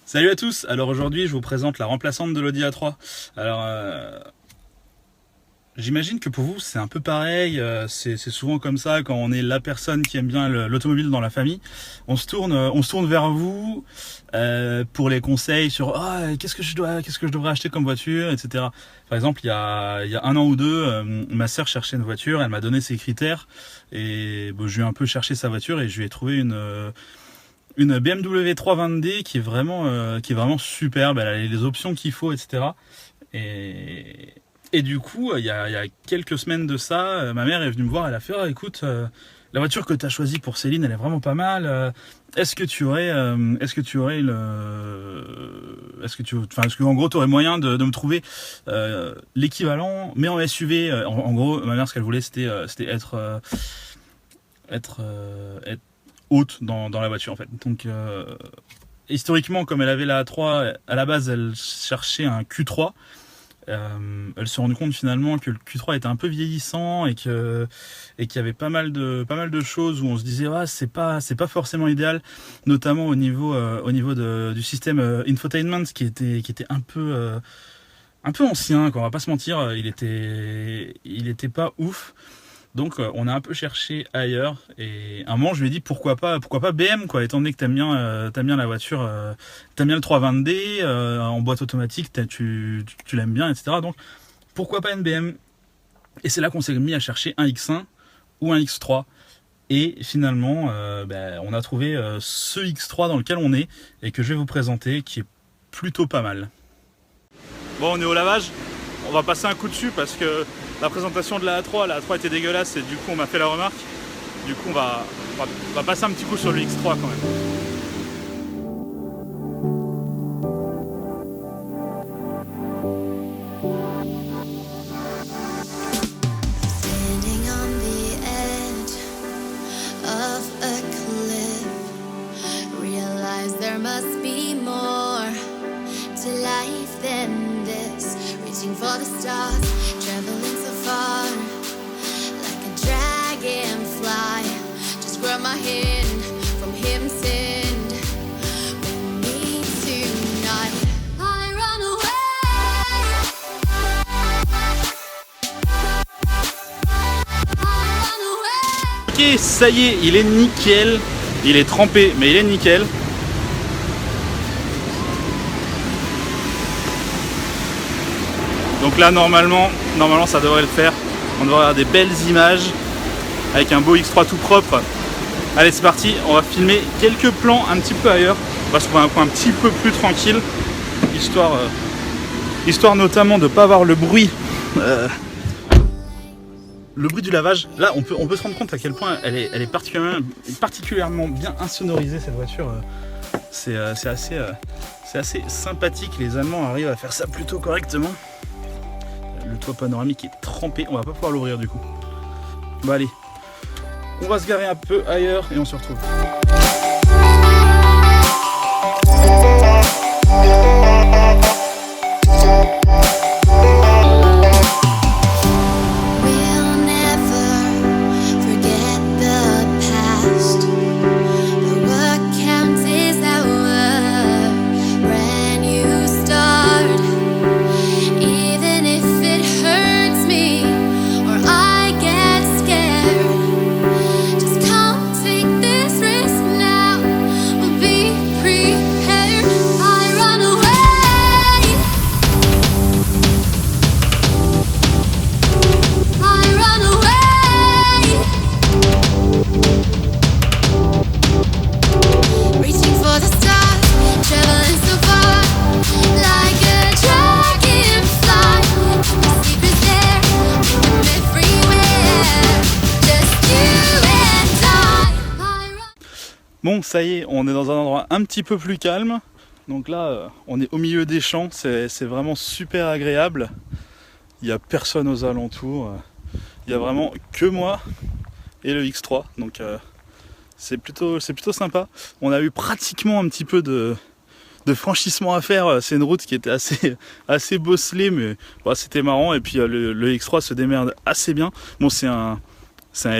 Salut à tous, alors aujourd'hui je vous présente la remplaçante de l'Audi A3. Alors j'imagine que pour vous c'est un peu pareil, c'est souvent comme ça quand on est la personne qui aime bien l'automobile dans la famille. On se tourne vers vous pour les conseils sur qu'est-ce que je devrais acheter comme voiture, etc. Par exemple il y a un an ou deux, ma sœur cherchait une voiture, elle m'a donné ses critères et je lui ai un peu cherché sa voiture et je lui ai trouvé une BMW 320D qui est vraiment superbe. Elle a les options qu'il faut, etc. Et du coup, il y a quelques semaines de ça, ma mère est venue me voir. Elle a fait écoute, la voiture que tu as choisie pour Céline, elle est vraiment pas mal. Est-ce que en gros, tu aurais moyen de me trouver l'équivalent, mais en SUV. En gros, ma mère, ce qu'elle voulait, c'était être haute dans la voiture en fait. Donc historiquement, comme elle avait la A3, à la base elle cherchait un Q3. Elle s'est rendue compte finalement que le Q3 était un peu vieillissant et qu'il y avait pas mal de choses où on se disait c'est pas forcément idéal, notamment au niveau du système infotainment qui était un peu ancien, quoi, on va pas se mentir, il était pas ouf. Donc on a un peu cherché ailleurs et à un moment je lui ai dit pourquoi pas BM, quoi, étant donné que t'aimes bien la voiture, t'aimes bien le 320D en boîte automatique, tu l'aimes bien, etc. Donc pourquoi pas une BM. Et c'est là qu'on s'est mis à chercher un X1 ou un X3 et finalement on a trouvé ce X3 dans lequel on est et que je vais vous présenter, qui est plutôt pas mal. Bon, on est au lavage, on va passer un coup dessus parce que la présentation de la A3 était dégueulasse et du coup on m'a fait la remarque. Du coup on va passer un petit coup sur le X3 quand même. For the stars, traveling so far, like a dragonfly. Just grab my hand from heaven's send. We meet tonight. I run away. I run away. Ok, ça y est, il est nickel. Il est trempé, mais il est nickel. Donc là normalement ça devrait le faire. On devrait avoir des belles images avec un beau X3 tout propre. Allez, c'est parti, on va filmer quelques plans un petit peu ailleurs. On va se trouver un coin un petit peu plus tranquille, histoire notamment de ne pas avoir le bruit du lavage. Là on peut se rendre compte à quel point elle est particulièrement bien insonorisée, cette voiture. C'est assez sympathique. Les Allemands arrivent à faire ça plutôt correctement. Le toit panoramique est trempé, on va pas pouvoir l'ouvrir du coup. Bon allez, on va se garer un peu ailleurs et on se retrouve. Bon, ça y est, on est dans un endroit un petit peu plus calme. Donc là, on est au milieu des champs, c'est vraiment super agréable. Il n'y a personne aux alentours. Il n'y a vraiment que moi et le X3. Donc c'est plutôt sympa. On a eu pratiquement un petit peu de franchissement à faire. C'est une route qui était assez bosselée, mais c'était marrant. Et puis le X3 se démerde assez bien. Bon, c'est un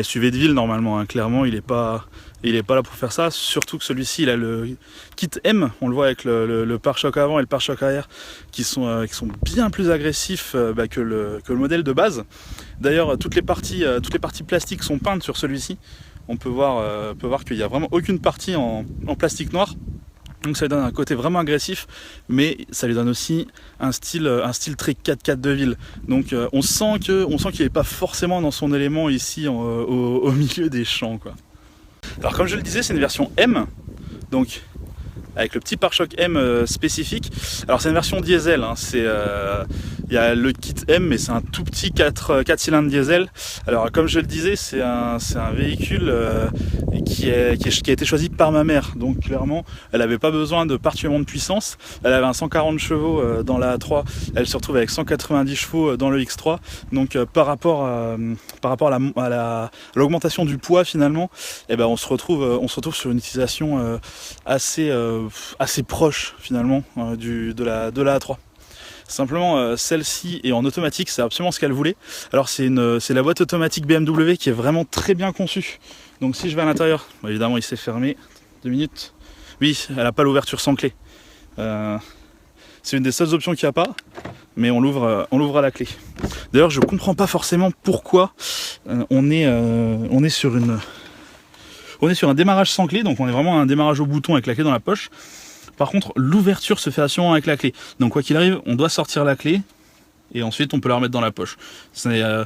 SUV de ville normalement, hein. Clairement il est pas Et il n'est pas là pour faire ça, surtout que celui-ci il a le kit M, on le voit avec le pare-choc avant et le pare-choc arrière qui sont bien plus agressifs que le modèle de base. D'ailleurs toutes les parties plastiques sont peintes sur celui-ci. On peut voir qu'il n'y a vraiment aucune partie en plastique noir. Donc ça lui donne un côté vraiment agressif, mais ça lui donne aussi un style très 4x4 de ville. Donc on sent qu'il n'est pas forcément dans son élément ici au milieu des champs, quoi. Alors comme je le disais, c'est une version M, donc avec le petit pare-choc M spécifique. Alors c'est une version diesel, hein. Il y a le kit M, mais c'est un tout petit 4 cylindres diesel. Alors comme je le disais, c'est un véhicule qui a été choisi par ma mère. Donc clairement, elle n'avait pas besoin de particulièrement de puissance. Elle avait un 140 chevaux dans la A3. Elle se retrouve avec 190 chevaux dans le X3. Donc par rapport à l'augmentation du poids finalement, eh ben, on se retrouve sur une utilisation assez proche finalement de la A3. Simplement celle-ci est en automatique, c'est absolument ce qu'elle voulait. Alors c'est la boîte automatique BMW qui est vraiment très bien conçue. Donc si je vais à l'intérieur, évidemment il s'est fermé. 2 minutes. Oui, elle n'a pas l'ouverture sans clé. C'est une des seules options qu'il n'y a pas, mais on l'ouvre à la clé. D'ailleurs je comprends pas forcément pourquoi on est sur un démarrage sans clé, donc on est vraiment à un démarrage au bouton avec la clé dans la poche. Par contre, l'ouverture se fait absolument avec la clé. Donc quoi qu'il arrive, on doit sortir la clé et ensuite on peut la remettre dans la poche. Je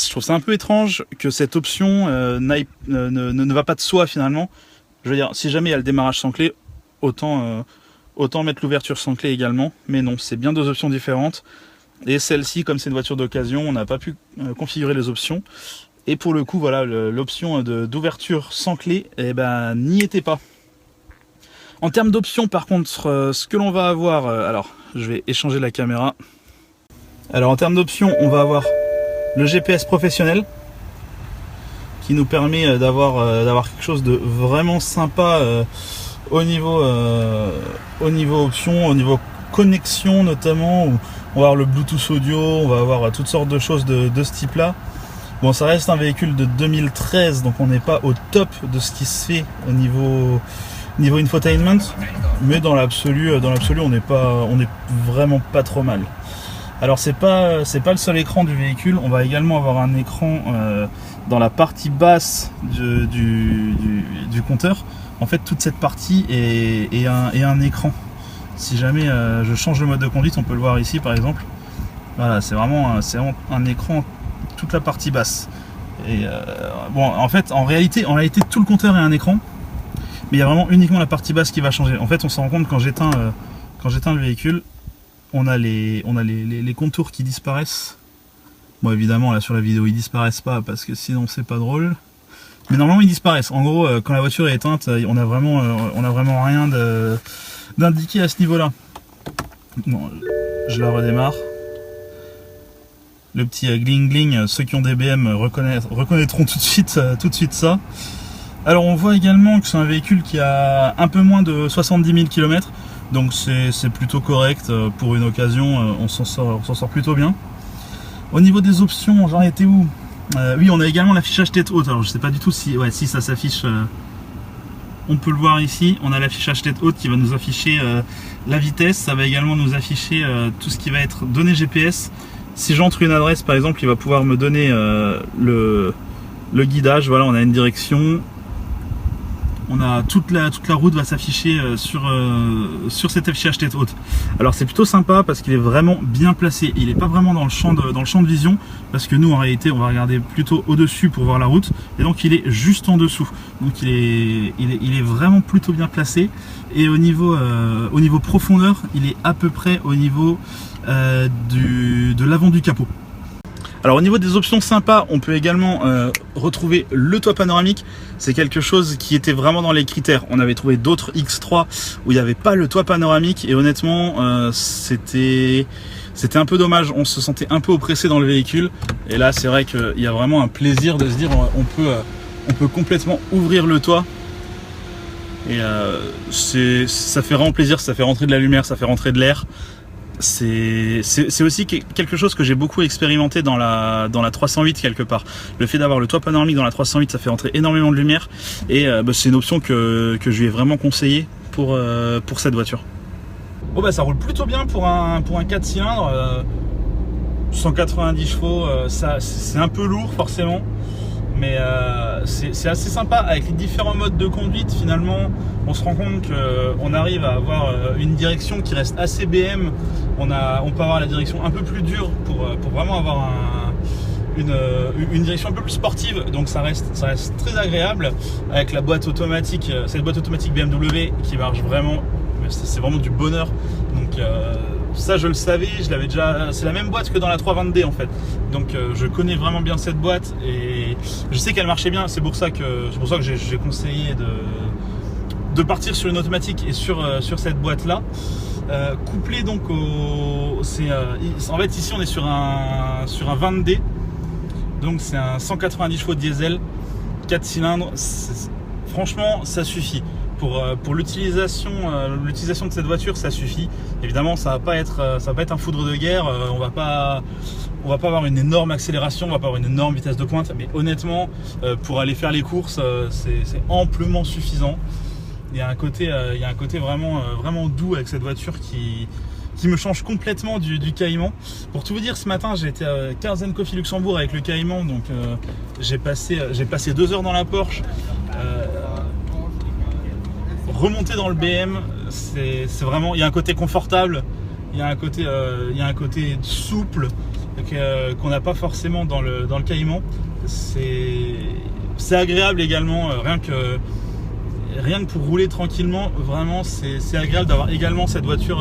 trouve ça un peu étrange que cette option ne va pas de soi finalement. Je veux dire, si jamais il y a le démarrage sans clé, autant mettre l'ouverture sans clé également. Mais non, c'est bien 2 options différentes. Et celle-ci, comme c'est une voiture d'occasion, on n'a pas pu configurer les options. Et pour le coup, voilà, l'option d'ouverture sans clé, eh ben, n'y était pas. En termes d'options, par contre, ce que l'on va avoir... alors, je vais échanger la caméra. Alors, en termes d'options, on va avoir le GPS professionnel qui nous permet d'avoir quelque chose de vraiment sympa au niveau options, au niveau connexion notamment. Où on va avoir le Bluetooth audio, on va avoir toutes sortes de choses de ce type-là. Bon, ça reste un véhicule de 2013, donc on n'est pas au top de ce qui se fait au niveau infotainment, mais dans l'absolu on est vraiment pas trop mal. Alors c'est pas le seul écran du véhicule, on va également avoir un écran dans la partie basse du compteur. En fait toute cette partie est un écran. Si jamais je change le mode de conduite, on peut le voir ici par exemple. Voilà, c'est vraiment un écran, toute la partie basse. Et bon, en réalité tout le compteur est un écran. Mais il y a vraiment uniquement la partie basse qui va changer. En fait, on se rend compte quand j'éteins le véhicule, on a les contours qui disparaissent. Bon, évidemment, là sur la vidéo, ils disparaissent pas parce que sinon c'est pas drôle. Mais normalement, ils disparaissent. En gros, quand la voiture est éteinte, on a vraiment rien d'indiqué à ce niveau-là. Bon, je la redémarre. Le petit gling gling, ceux qui ont des BM reconnaîtront tout de suite ça. Alors on voit également que c'est un véhicule qui a un peu moins de 70 000 km, donc c'est plutôt correct pour une occasion, on s'en sort plutôt bien. Au niveau des options, j'en étais où? Oui, on a également l'affichage tête haute. Alors je sais pas du tout si ça s'affiche, on peut le voir ici, on a l'affichage tête haute qui va nous afficher la vitesse, ça va également nous afficher tout ce qui va être données GPS. Si j'entre une adresse par exemple, il va pouvoir me donner le guidage. Voilà, on a une direction. On a toute la route va s'afficher sur cet affichage tête haute. Alors c'est plutôt sympa parce qu'il est vraiment bien placé. Il n'est pas vraiment dans le champ de vision parce que nous en réalité on va regarder plutôt au-dessus pour voir la route et donc il est juste en dessous. Donc il est vraiment plutôt bien placé et au niveau profondeur il est à peu près au niveau de l'avant du capot. Alors au niveau des options sympas, on peut également retrouver le toit panoramique. C'est quelque chose qui était vraiment dans les critères. On avait trouvé d'autres X3 où il n'y avait pas le toit panoramique et honnêtement c'était un peu dommage. On se sentait un peu oppressé dans le véhicule et là c'est vrai qu'il y a vraiment un plaisir de se dire on peut complètement ouvrir le toit et ça fait vraiment plaisir, ça fait rentrer de la lumière, ça fait rentrer de l'air. c'est aussi quelque chose que j'ai beaucoup expérimenté dans la 308 quelque part. Le fait d'avoir le toit panoramique dans la 308, ça fait entrer énormément de lumière et c'est une option que je lui ai vraiment conseillé pour cette voiture. Bon bah ça roule plutôt bien pour un 4 cylindres, 190 chevaux, c'est un peu lourd forcément. Mais c'est assez sympa avec les différents modes de conduite. Finalement on se rend compte qu'on arrive à avoir une direction qui reste assez BM. On peut avoir la direction un peu plus dure pour vraiment avoir une direction un peu plus sportive, donc ça reste très agréable avec la boîte automatique, cette boîte automatique BMW qui marche vraiment, c'est vraiment du bonheur. Donc ça je le savais, je l'avais déjà, c'est la même boîte que dans la 320D en fait, donc je connais vraiment bien cette boîte et je sais qu'elle marchait bien. C'est pour ça que j'ai conseillé de partir sur une automatique et sur cette boîte là, couplé donc en fait ici on est sur un 20D, donc c'est un 190 chevaux diesel 4 cylindres. Franchement ça suffit pour l'utilisation de cette voiture, ça suffit. Évidemment ça va pas être un foudre de guerre, on va pas avoir une énorme accélération, on va pas avoir une énorme vitesse de pointe, mais honnêtement pour aller faire les courses c'est amplement suffisant. Il y a un côté vraiment doux avec cette voiture qui me change complètement du Cayman. Pour tout vous dire, ce matin j'ai été à Cars & Coffee Luxembourg avec le Cayman, donc j'ai passé 2 heures dans la Porsche. Remonter dans le BM, c'est vraiment, il y a un côté confortable, il y a un côté souple qu'on n'a pas forcément dans le Cayman. C'est agréable également, rien que pour rouler tranquillement, vraiment c'est agréable d'avoir également cette voiture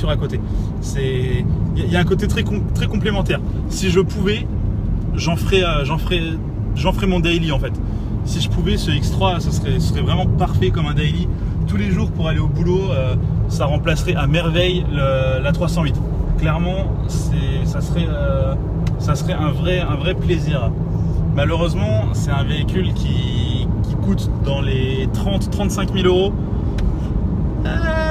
à côté. Il y a un côté très complémentaire. Si je pouvais, j'en ferais mon daily en fait. Si je pouvais, ce X3 ce serait vraiment parfait comme un daily. Tous les jours pour aller au boulot, ça remplacerait à merveille la 308. Clairement, ça serait un vrai plaisir. Malheureusement, c'est un véhicule qui coûte dans les 30-35 000 euros.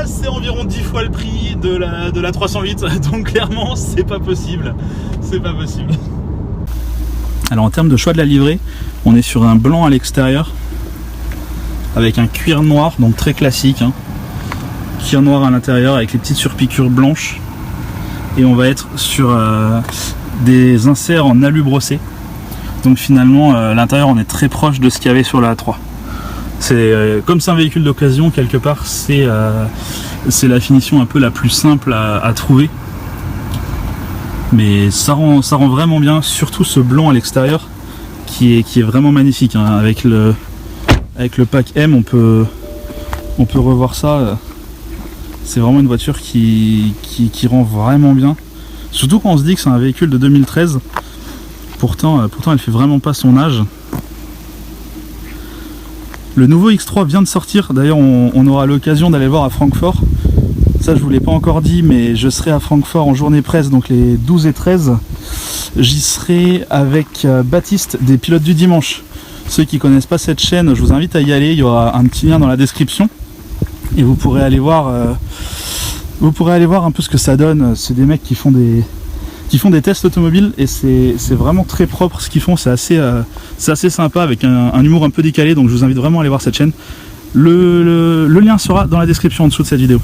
C'est environ 10 fois le prix de la 308, donc clairement, c'est pas possible. C'est pas possible. Alors en termes de choix de la livrée, on est sur un blanc à l'extérieur avec un cuir noir, donc très classique, hein. Cuir noir à l'intérieur avec les petites surpiqûres blanches, et on va être sur des inserts en alu brossé. Donc finalement l'intérieur on est très proche de ce qu'il y avait sur la A3. Comme c'est un véhicule d'occasion quelque part, c'est la finition un peu la plus simple à trouver. Mais ça rend vraiment bien, surtout ce blanc à l'extérieur qui est vraiment magnifique, hein. Avec le pack M on peut revoir ça. C'est vraiment une voiture qui rend vraiment bien, surtout quand on se dit que c'est un véhicule de 2013. Pourtant elle fait vraiment pas son âge. Le nouveau X3 vient de sortir, d'ailleurs on aura l'occasion d'aller voir à Francfort. Ça je vous l'ai pas encore dit, mais je serai à Francfort en journée presse, donc les 12 et 13. J'y serai avec Baptiste des Pilotes du Dimanche. Ceux qui connaissent pas cette chaîne, je vous invite à y aller, il y aura un petit lien dans la description. Et vous pourrez aller voir un peu ce que ça donne. C'est des mecs qui font des tests automobiles et c'est vraiment très propre ce qu'ils font. C'est assez sympa avec un humour un peu décalé, donc je vous invite vraiment à aller voir cette chaîne. Le lien sera dans la description en dessous de cette vidéo.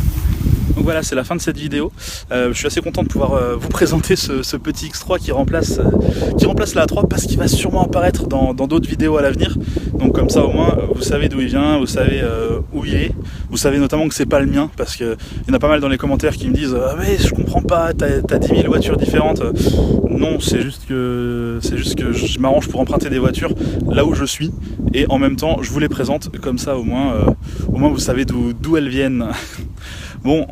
Donc voilà, c'est la fin de cette vidéo. Je suis assez content de pouvoir vous présenter ce petit X3 qui remplace la A3, parce qu'il va sûrement apparaître dans d'autres vidéos à l'avenir. Donc comme ça au moins vous savez d'où il vient, vous savez où il est, vous savez notamment que c'est pas le mien, parce qu'il y en a pas mal dans les commentaires qui me disent ah mais je comprends pas, t'as 10 000 voitures différentes. Non, c'est juste que je m'arrange pour emprunter des voitures là où je suis, et en même temps je vous les présente, comme ça au moins vous savez d'où elles viennent. Bon,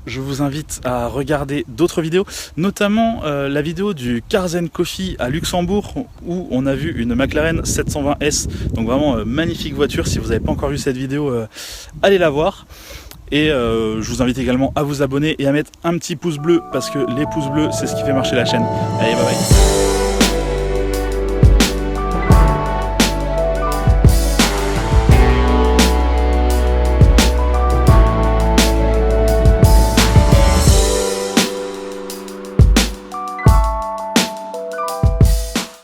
je vous invite à regarder d'autres vidéos, notamment la vidéo du Cars & Coffee à Luxembourg, où on a vu une McLaren 720S, donc vraiment magnifique voiture. Si vous n'avez pas encore vu cette vidéo, allez la voir. Et je vous invite également à vous abonner et à mettre un petit pouce bleu, parce que les pouces bleus c'est ce qui fait marcher la chaîne. Allez, bye bye.